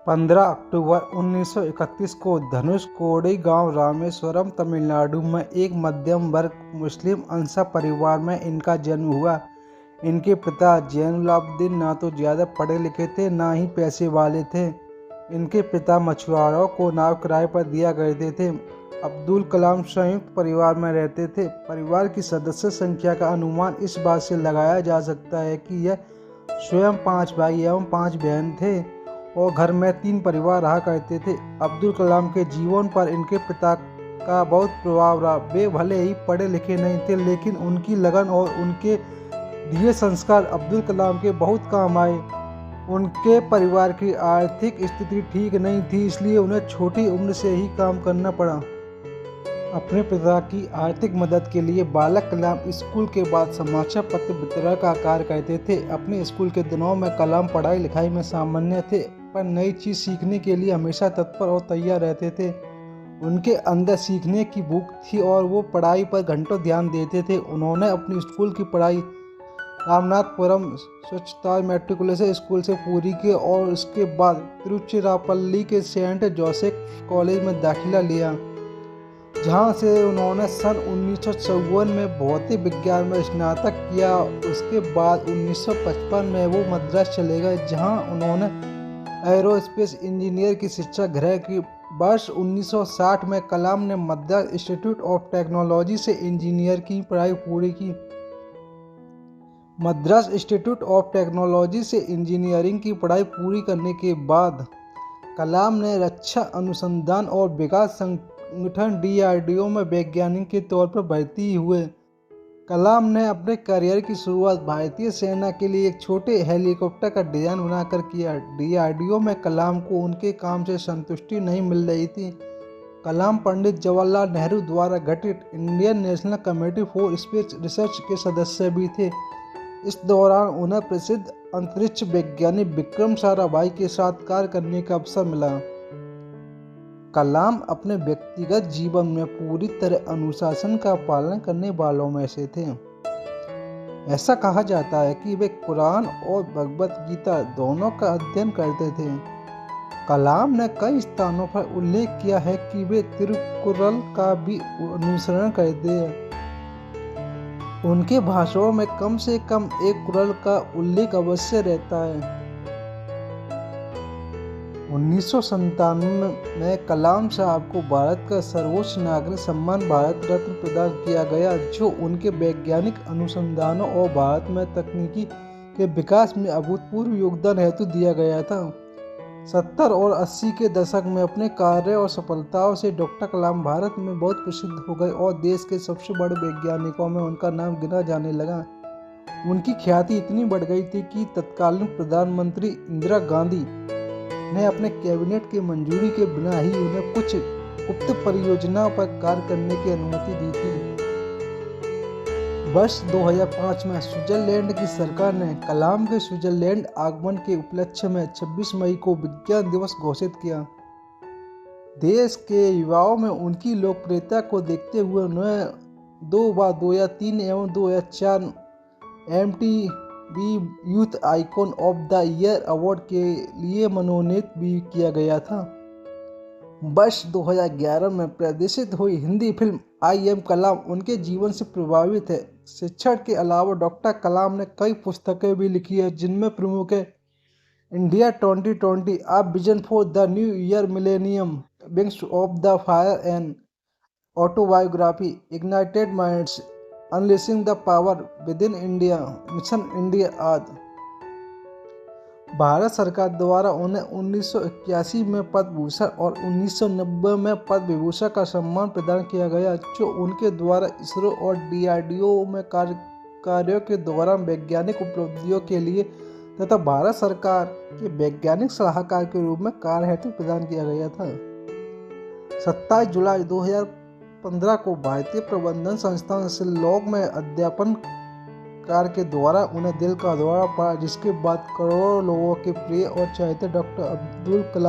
15 अक्टूबर 1931 को धनुषकोडी गांव रामेश्वरम, तमिलनाडु में एक मध्यम वर्ग मुस्लिम अंसा परिवार में इनका जन्म हुआ। इनके पिता जैनुलाब्दीन ना तो ज़्यादा पढ़े लिखे थे, ना ही पैसे वाले थे। इनके पिता मछुआरों को नाव किराए पर दिया करते थे। अब्दुल कलाम संयुक्त परिवार में रहते थे। परिवार की सदस्य संख्या का अनुमान इस बात से लगाया जा सकता है कि यह स्वयं 5 भाई एवं 5 बहन थे और घर में 3 परिवार रहा करते थे। अब्दुल कलाम के जीवन पर इनके पिता का बहुत प्रभाव रहा। वे भले ही पढ़े लिखे नहीं थे, लेकिन उनकी लगन और उनके दिए संस्कार अब्दुल कलाम के बहुत काम आए। उनके परिवार की आर्थिक स्थिति ठीक नहीं थी, इसलिए उन्हें छोटी उम्र से ही काम करना पड़ा। अपने पिता की आर्थिक मदद के लिए बालक कलाम स्कूल के बाद समाचार पत्र वितरक का कार्य करते थे। अपने स्कूल के दिनों में कलाम पढ़ाई लिखाई में सामान्य थे, पर नई चीज़ सीखने के लिए हमेशा तत्पर और तैयार रहते थे। उनके अंदर सीखने की भूख थी और वो पढ़ाई पर घंटों ध्यान देते थे। उन्होंने अपनी स्कूल की पढ़ाई रामनाथपुरम स्वच्छता मैट्रिकुलेशन स्कूल से पूरी की और उसके बाद तिरुचिरापल्ली के सेंट जोसेफ कॉलेज में दाखिला लिया, जहाँ से उन्होंने सन 1954 में भौतिक विज्ञान में स्नातक किया। उसके बाद 1955 में वो मद्रास चले गए, जहाँ उन्होंने एरोस्पेस इंजीनियर की शिक्षा ग्रहण की। वर्ष 1960 में कलाम ने मद्रास इंस्टीट्यूट ऑफ टेक्नोलॉजी से इंजीनियर की पढ़ाई पूरी की। मद्रास इंस्टीट्यूट ऑफ टेक्नोलॉजी से इंजीनियरिंग की पढ़ाई पूरी करने के बाद कलाम ने रक्षा अनुसंधान और विकास संगठन DRDO में वैज्ञानिक के तौर पर भर्ती हुए। कलाम ने अपने करियर की शुरुआत भारतीय सेना के लिए एक छोटे हेलीकॉप्टर का डिजाइन बनाकर किया। DRDO में कलाम को उनके काम से संतुष्टि नहीं मिल रही थी। कलाम पंडित जवाहरलाल नेहरू द्वारा गठित Indian national committee for space research के सदस्य भी थे। इस दौरान उन्हें प्रसिद्ध अंतरिक्ष वैज्ञानिक विक्रम साराभाई के साथ कार्य करने का अवसर मिला। कलाम अपने व्यक्तिगत जीवन में पूरी तरह अनुशासन का पालन करने वालों में से थे। ऐसा कहा जाता है कि वे कुरान और भगवत गीता दोनों का अध्ययन करते थे। कलाम ने कई स्थानों पर उल्लेख किया है कि वे तिरुकुरल का भी अनुसरण करते हैं। उनके भाषणों में कम से कम एक कुरल का उल्लेख अवश्य रहता है। 1997 में कलाम साहब को भारत का सर्वोच्च नागरिक सम्मान भारत रत्न प्रदान किया गया, जो उनके वैज्ञानिक अनुसंधानों और भारत में तकनीकी के विकास में अभूतपूर्व योगदान हेतु दिया गया था। 70 और 80 के दशक में अपने कार्य और सफलताओं से डॉक्टर कलाम भारत में बहुत प्रसिद्ध हो गए और देश के सबसे बड़े वैज्ञानिकों में उनका नाम गिना जाने लगा। उनकी ख्याति इतनी बढ़ गई थी कि तत्कालीन प्रधानमंत्री इंदिरा गांधी ने अपने कैबिनेट की मंजूरी के बिना ही उन्हें कुछ गुप्त परियोजनाओं पर कार्य करने की अनुमति दी थी। वर्ष 2005 में स्विट्जरलैंड की सरकार ने कलाम के स्विट्जरलैंड आगमन के उपलक्ष्य में 26 मई को विज्ञान दिवस घोषित किया। देश के युवाओं में उनकी लोकप्रियता को देखते हुए उन्हें 2 बार 2003 एवं 2004 MTV youth icon of the year award के लिए मनोनीत भी किया गया था। वर्ष 2011 में प्रदर्शित हुई हिंदी फिल्म आई एम कलाम उनके जीवन से प्रभावित है। शिक्षण के अलावा डॉक्टर कलाम ने कई पुस्तकें भी लिखी है, जिनमें प्रमुख है India 2020, a vision for the new year millennium, wings of the fire and autobiography, ignited minds, unleashing the power with in India, mission India आदि। भारत सरकार द्वारा उन्हें 1981 में पद्म भूषण और 1990 में पद्म विभूषण का सम्मान प्रदान किया गया, जो उनके द्वारा इसरो और DRDO में कार्यों के दौरान वैज्ञानिक उपलब्धियों के लिए तथा भारत सरकार के वैज्ञानिक सलाहकार के रूप में कार्य हेतु प्रदान किया गया था। 27 जुलाई 2015 को भारतीय प्रबंधन संस्थान शिल्लोंग में अध्यापन कार्य के द्वारा उन्हें दिल का दौरा पड़ा, जिसके बाद करोड़ों लोगों के प्रिय और चाहते डॉक्टर अब्दुल कलाम